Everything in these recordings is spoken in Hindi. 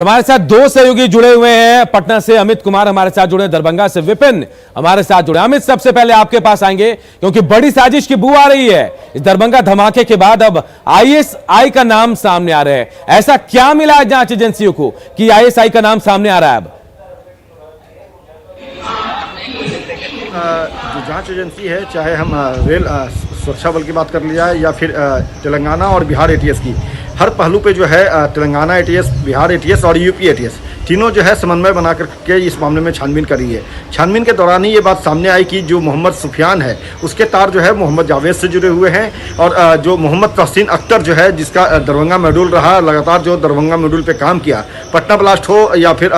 हमारे साथ दो सहयोगी जुड़े हुए हैं। पटना से अमित कुमार हमारे साथ जुड़े, दरभंगा से विपिन हमारे साथ जुड़े। अमित, सबसे पहले आपके पास आएंगे क्योंकि बड़ी साजिश की बू आ रही है। इस दरभंगा धमाके के बाद अब आईएसआई का नाम सामने आ रहा है। ऐसा क्या मिला है जांच एजेंसियों को कि आईएसआई का नाम सामने आ रहा है? अब जो जांच एजेंसी है, चाहे हम रेल सुरक्षा बल की बात कर लिया या फिर तेलंगाना और बिहार एटीएस की, हर पहलू पे जो है तेलंगाना एटीएस, बिहार एटीएस और यूपी एटीएस तीनों जो है समन्वय बना करके इस मामले में छानबीन करी है। छानबीन के दौरान ही ये बात सामने आई कि जो मोहम्मद सुफियान है उसके तार जो है मोहम्मद जावेद से जुड़े हुए हैं और जो मोहम्मद तहसीन अख्तर जो है, जिसका दरभंगा मॉड्यूल रहा, लगातार जो दरभंगा मॉड्यूल पे काम किया, पटना ब्लास्ट हो या फिर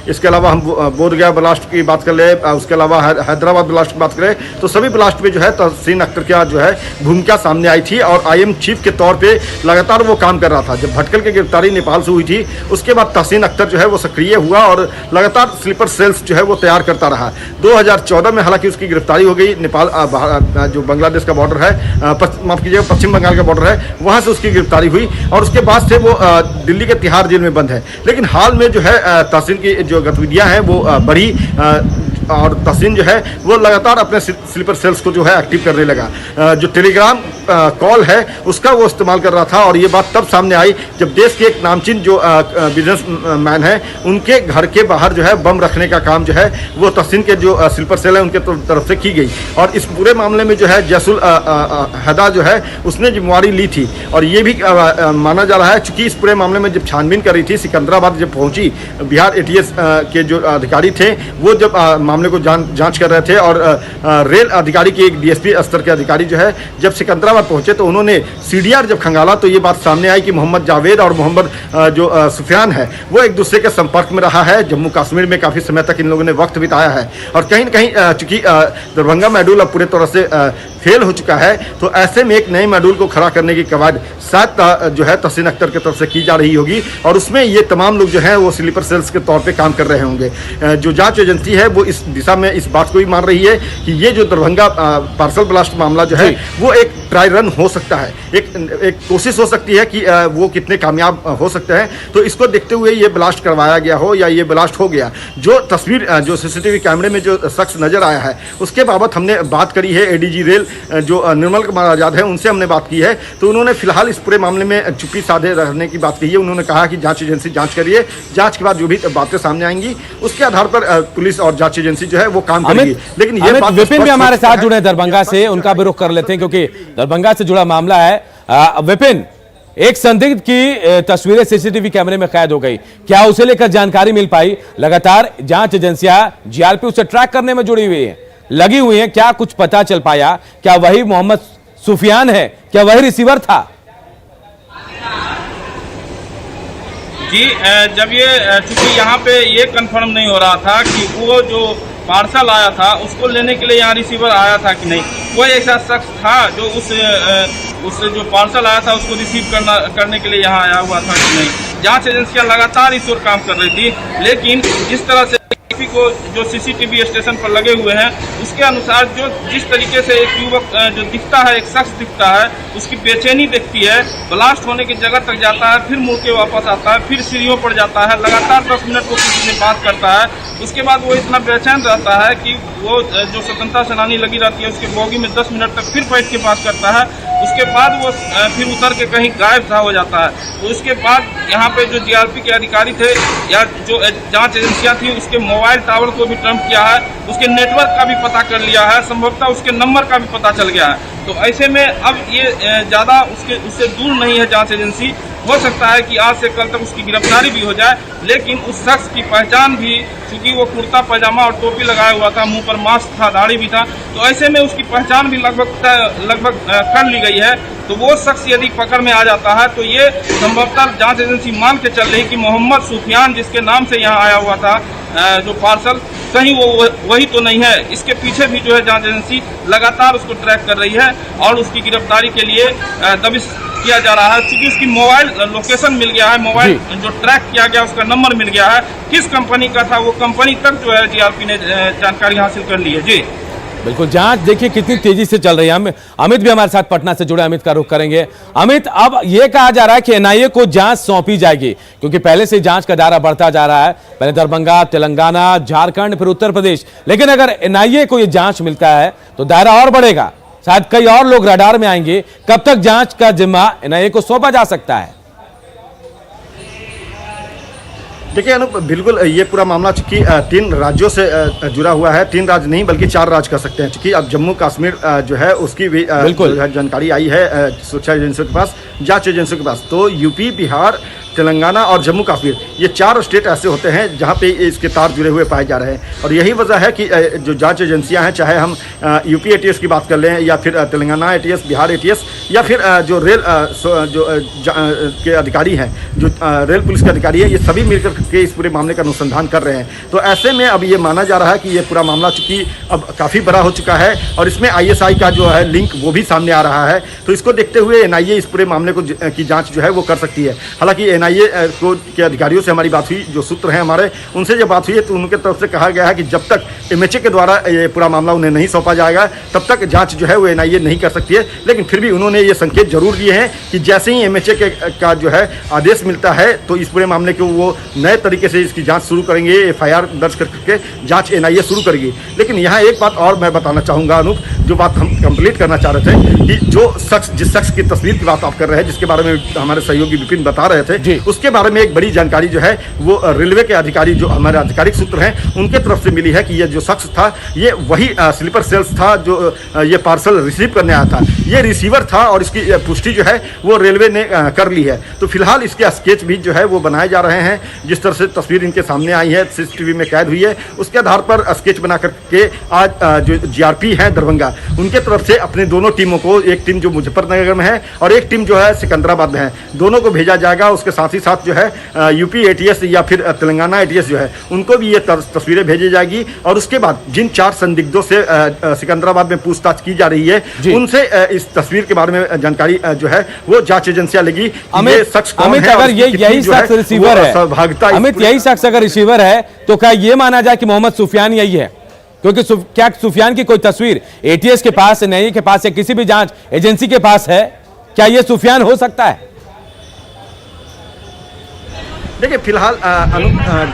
इसके अलावा हम बोधगया ब्लास्ट की बात कर ले, उसके अलावा हैदराबाद ब्लास्ट की बात करें, तो सभी ब्लास्ट में जो है तहसीन अख्तर का जो है भूमिका सामने आई थी और आईएम चीफ के तौर पर लगातार वो काम कर रहा था। जब भटकल की गिरफ्तारी नेपाल से हुई थी, उसके बाद तहसीन अख्तर जो है वो सक्रिय हुआ और लगातार स्लीपर सेल्स जो है वो तैयार करता रहा। 2014 में हालांकि उसकी गिरफ्तारी हो गई। नेपाल जो बांग्लादेश का बॉर्डर है, माफ कीजिएगा, पश्चिम बंगाल का बॉर्डर है, वहां से उसकी गिरफ्तारी हुई और उसके बाद से वो दिल्ली के तिहाड़ जेल में बंद है। लेकिन हाल में जो है तहसीन की जो गतिविधियां हैं वो बढ़ी और तहसीन जो है वो लगातार अपने स्लीपर सेल्स को जो है एक्टिव करने लगा। जो टेलीग्राम कॉल है उसका वो इस्तेमाल कर रहा था और ये बात तब सामने आई जब देश के एक नामचीन जो बिजनेस मैन है उनके घर के बाहर जो है बम रखने का काम जो है वो तहसीन के जो स्लीपर सेल है उनके तरफ से की गई। और इस पूरे मामले में जो है जैसुल हैदा जो है उसने जिम्मेवारी ली थी और ये भी माना जा रहा है, चूंकि इस पूरे मामले में जब छानबीन कर रही थी, सिकंदराबाद जब पहुंची, बिहार एटीएस के जो अधिकारी थे वो जब मामले को जांच कर रहे थे और रेल अधिकारी के एक डीएसपी स्तर के अधिकारी जो है जब सिकंदराबाद पहुंचे तो उन्होंने सीडीआर जब खंगाला तो ये बात सामने आई कि मोहम्मद जावेद और मोहम्मद जो सुफियान है वो एक दूसरे के संपर्क में रहा है। जम्मू कश्मीर में काफ़ी समय तक इन लोगों ने वक्त बिताया है और कहीं न कहीं चूंकि दरभंगा मॉड्यूल अब पूरे तरह से फेल हो चुका है, तो ऐसे में एक नए मॉड्यूल को खड़ा करने की कवायद शायद जो है तहसीन अख्तर की तरफ से की जा रही होगी और उसमें ये तमाम लोग जो हैं वो स्लीपर सेल्स के तौर पे काम कर रहे होंगे। जो जांच एजेंसी है वो इस दिशा में इस बात को भी मान रही है कि ये जो दरभंगा पार्सल ब्लास्ट मामला जो है वो एक ट्राई रन हो सकता है, एक कोशिश हो सकती है कि वो कितने कामयाब हो सकते हैं। तो इसको देखते हुए ये ब्लास्ट करवाया गया हो या ये ब्लास्ट हो गया। जो तस्वीर जो सीसीटीवी कैमरे में जो शख्स नजर आया है उसके बाबत हमने बात करी है। एडीजी रेल जो निर्मल कुमार आजाद है उनसे हमने बात की है, तो उन्होंने फिलहाल इस पूरे मामले में चुप्पी साधे रहने की बात कही है। उन्होंने कहा कि जांच एजेंसी जांच करिए, जांच के बाद जो भी बातें सामने आएंगी उसके आधार पर पुलिस और जांच एजेंसी जो है वो काम करेगी। लेकिन ये बात विपिन भी हमारे साथ जुड़े दरभंगा से, उनका भी रुख कर लेते हैं क्योंकि दरभंगा से जुड़ा मामला है। विपिन, एक संदिग्ध की तस्वीरें सीसीटीवी कैमरे में कैद हो गई, क्या उसे लेकर जानकारी मिल पाई? लगातार जांच एजेंसियां जीआरपी उसे ट्रैक करने में जुड़ी हुई है, लगी हुई है, क्या कुछ पता चल पाया? क्या वही मोहम्मद सुफियान है? क्या वही रिसीवर था? जी, जब ये चूंकि यहाँ पे ये कंफर्म नहीं हो रहा था कि वो जो पार्सल आया था उसको लेने के लिए यहाँ रिसीवर आया था कि नहीं, कोई ऐसा शख्स था जो उस जो पार्सल आया था उसको रिसीव करने के लिए यहाँ आया हुआ था कि नहीं। जांच एजेंसियां लगातार इस ओर काम कर रही थी, लेकिन जिस तरह से को जो सीसीटीवी स्टेशन पर लगे हुए हैं उसके अनुसार जो जिस तरीके से एक युवक जो दिखता है, एक शख्स दिखता है, उसकी बेचैनी दिखती है, ब्लास्ट होने की जगह तक जाता है, फिर मुड़ के वापस आता है, फिर सीढ़ियों पर जाता है, लगातार 10 मिनट को किसी से बात करता है। उसके बाद वो इतना बेचैन रहता है कि वो जो स्वतंत्रता सेनानी लगी रहती है उसके बोगी में 10 मिनट तक फिर बैठ के बात करता है। उसके बाद वो फिर उतर के कहीं गायब सा हो जाता है। तो उसके बाद यहाँ पे जो जीआरपी के अधिकारी थे या जो जांच एजेंसियां थी उसके मोबाइल टावर को भी ट्रम्प किया है, उसके नेटवर्क का भी पता कर लिया है, संभवतः उसके नंबर का भी पता चल गया है। तो ऐसे में अब ये ज़्यादा उससे दूर नहीं है जांच एजेंसी। हो सकता है कि आज से कल तक उसकी गिरफ्तारी भी हो जाए, लेकिन उस शख्स की पहचान भी, चूंकि वो कुर्ता पैजामा और टोपी लगाया हुआ था, मुंह पर मास्क था, दाढ़ी भी था, तो ऐसे में उसकी पहचान भी लगभग कर ली गई है। तो वो शख्स यदि पकड़ में आ जाता है तो ये संभवतः जांच एजेंसी मान के चल रही कि मोहम्मद सुफियान जिसके नाम से यहाँ आया हुआ था जो पार्सल, कहीं वो वही तो नहीं है। इसके पीछे भी जो है जांच एजेंसी लगातार उसको ट्रैक कर रही है और उसकी गिरफ्तारी के लिए दबिश किया जा रहा है। क्योंकि उसकी मोबाइल लोकेशन मिल गया है, मोबाइल जो ट्रैक किया गया उसका नंबर मिल गया है, किस कंपनी का था वो कंपनी तक जो है जीआरपी ने जानकारी हासिल कर ली है। जी बिल्कुल, जांच देखिए कितनी तेजी से चल रही है। अमित भी हमारे साथ पटना से जुड़े, अमित का रुख करेंगे। अमित, अब यह कहा जा रहा है कि एनआईए को जांच सौंपी जाएगी, क्योंकि पहले से जांच का दायरा बढ़ता जा रहा है। पहले दरभंगा, तेलंगाना, झारखंड, फिर उत्तर प्रदेश, लेकिन अगर एनआईए को यह जांच मिलता है तो दायरा और बढ़ेगा, शायद कई और लोग रडार में आएंगे। कब तक जांच का जिम्मा एनआईए को सौंपा जा सकता है? देखिए अनूप, बिल्कुल ये पूरा मामला चूंकि 3 राज्यों से जुड़ा हुआ है, 3 राज्य नहीं बल्कि 4 राज्य कर सकते हैं, चूंकि अब जम्मू कश्मीर जो है उसकी भी बिल्कुल जानकारी आई है सुरक्षा एजेंसियों के पास, जांच एजेंसियों के पास। तो यूपी, बिहार, तेलंगाना और जम्मू कश्मीर, ये 4 स्टेट ऐसे होते हैं जहां पे इसके तार जुड़े हुए पाए जा रहे हैं। और यही वजह है कि जो जांच एजेंसियां हैं, चाहे हम यूपी एटीएस की बात कर लें या फिर तेलंगाना एटीएस, बिहार एटीएस, या फिर जो रेल के अधिकारी हैं, जो रेल पुलिस के अधिकारी हैं, ये सभी मिलकर के इस पूरे मामले का अनुसंधान कर रहे हैं। तो ऐसे में अब ये माना जा रहा है कि ये पूरा मामला चूंकि अब काफ़ी बड़ा हो चुका है और इसमें आईएसआई का जो है लिंक वो भी सामने आ रहा है, तो इसको देखते हुए एनआईए इस पूरे मामले को की जाँच जो है वो कर सकती है। हालांकि एनआईए के अधिकारियों से हमारी बात हुई, जो सूत्र हैं हमारे, उनसे जब बात हुई है तो उनके तरफ से कहा गया है कि जब तक एमएचए के द्वारा ये पूरा मामला उन्हें नहीं सौंपा जाएगा तब तक जांच जो है वो एनआईए नहीं कर सकती है। लेकिन फिर भी उन्होंने ये संकेत जरूर दिए हैं कि जैसे ही एमएचए का जो है आदेश मिलता है तो इस पूरे मामले को वो नए तरीके से इसकी जाँच शुरू करेंगे, एफआईआर दर्ज करके जाँच एनआईए शुरू करेगी। लेकिन यहाँ एक बात और मैं बताना चाहूँगा अनूप, जो बात हम कंप्लीट करना चाह रहे थे कि जो शख्स, जिस शख्स की तस्वीर की बात आप कर रहे हैं, जिसके बारे में हमारे सहयोगी विपिन बता रहे थे, उसके बारे में एक बड़ी जानकारी जो है वो रेलवे के अधिकारी, जो हमारे आधिकारिक सूत्र हैं, उनके तरफ से मिली है कि ये जो शख्स था ये वही स्लीपर सेल्स था जो ये पार्सल रिसीव करने आया था। ये रिसीवर था और इसकी पुष्टि जो है वो रेलवे ने कर ली है। तो फिलहाल इसके स्केच भी जो है वो बनाए जा रहे हैं। जिस तरह से तस्वीर इनके सामने आई है, सीसीटीवी में कैद हुई है, उसके आधार पर स्केच बना करके आज जो जीआरपी है दरभंगा, उनके तरफ से अपने दोनों टीमों को, एक टीम जो मुजफ्फरनगर में है और एक टीम जो है सिकंदराबाद में है, दोनों को भेजा जाएगा। उसके साथ ही साथ जो है यूपी एटीएस या फिर तेलंगाना एटीएस जो है उनको भी ये तस्वीरें भेजी जाएगी। और उसके बाद जिन 4 संदिग्धों से सिकंदराबाद में पूछताछ की जा रही है, उनसे इस तस्वीर के बारे में जानकारी जो है वो जांच एजेंसियां लेगी। अमित, अगर यही शख्स रिसीवर है, अमित यही शख्स अगर रिसीवर है तो क्या ये माना जाए कि मोहम्मद सुफियान यही है? क्योंकि क्या सुफियान की कोई तस्वीर एटीएस के पास, एनआईए के पास या किसी भी जांच एजेंसी के पास है? क्या ये सुफियान हो सकता है? देखिए फिलहाल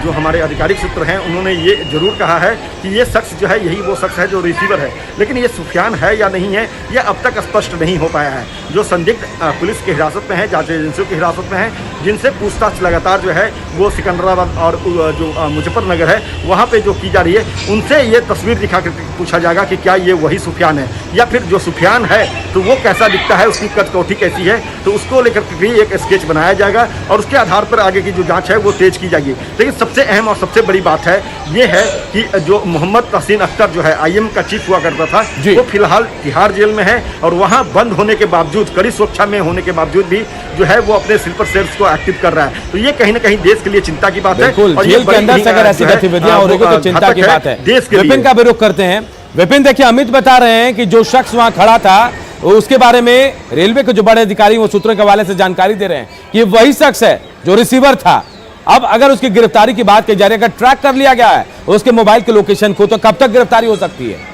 जो हमारे आधिकारिक सूत्र हैं उन्होंने ये जरूर कहा है कि ये शख्स जो है यही वो शख्स है जो रिसीवर है, लेकिन ये सुफियान है या नहीं है यह अब तक स्पष्ट नहीं हो पाया है। जो संदिग्ध पुलिस की हिरासत में है, जांच एजेंसियों की हिरासत में है, जिनसे पूछताछ लगातार जो है वो सिकंदराबाद और जो मुजफ्फरनगर है वहाँ पे जो की जा रही है, उनसे ये तस्वीर दिखा कर पूछा जाएगा कि क्या ये वही सुफियान है या फिर जो सुफियान है तो वो कैसा दिखता है, उसकी कटकौटी कैसी है, तो उसको लेकर भी एक स्केच बनाया जाएगा और उसके आधार पर आगे की जो जांच है वो तेज की जाएगी। लेकिन सबसे अहम और सबसे बड़ी बात है ये है कि जो मोहम्मद तहसीन अख्तर जो है आईएम का चीफ हुआ करता था, वो फिलहाल तिहाड़ जेल में है और वहां बंद होने के बावजूद, कड़ी सुरक्षा में होने के बावजूद भी जो है वो अपने स्लीपर सेल्स को एक्टिव कर रहा है। तो ये कहीं ना कहीं देश के लिए चिंता की बात है और जेल के अंदर से अगर ऐसी गतिविधियां हो रही है तो चिंता की बात है। देश के विपिन का भी रुख करते हैं। विपिन, देखिए अमित बता रहे हैं कि जो शख्स वहां खड़ा था उसके बारे में रेलवे के जो बड़े अधिकारी वो सूत्रों के हवाले से जानकारी दे रहे हैं कि वही शख्स है जो रिसीवर था। अब अगर उसकी गिरफ्तारी की बात की जा रही है, अगर ट्रैक कर लिया गया है उसके मोबाइल के लोकेशन को, तो कब तक गिरफ्तारी हो सकती है?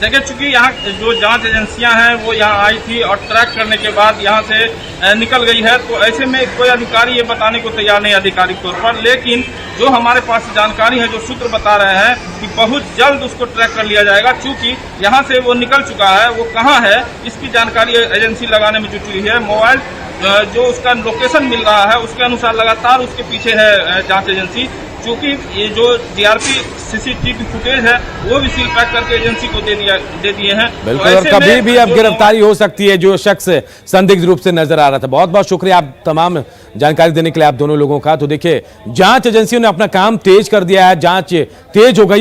देखिए चूंकि यहाँ जो जांच एजेंसियां हैं वो यहाँ आई थी और ट्रैक करने के बाद यहाँ से निकल गई है, तो ऐसे में कोई अधिकारी ये बताने को तैयार नहीं आधिकारिक तौर पर। लेकिन जो हमारे पास जानकारी है, जो सूत्र बता रहे हैं कि बहुत जल्द उसको ट्रैक कर लिया जाएगा, चूंकि यहाँ से वो निकल चुका है। वो कहाँ है इसकी जानकारी एजेंसी लगाने में जुटी हुई है। मोबाइल जो उसका लोकेशन मिल रहा है उसके अनुसार लगातार उसके पीछे है जांच एजेंसी। चूंकि ये जो जीआरपी सीसीटीवी फुटेज है वो भी सील पैक करके एजेंसी को दे दिए हैं। बिल्कुल, और कभी भी अब गिरफ्तारी हो सकती है जो शख्स संदिग्ध रूप से नजर आ रहा था। बहुत बहुत शुक्रिया आप तमाम जानकारी देने के लिए आप दोनों लोगों का। तो देखिए जांच एजेंसियों ने अपना काम तेज कर दिया है, जांच तेज हो गई है।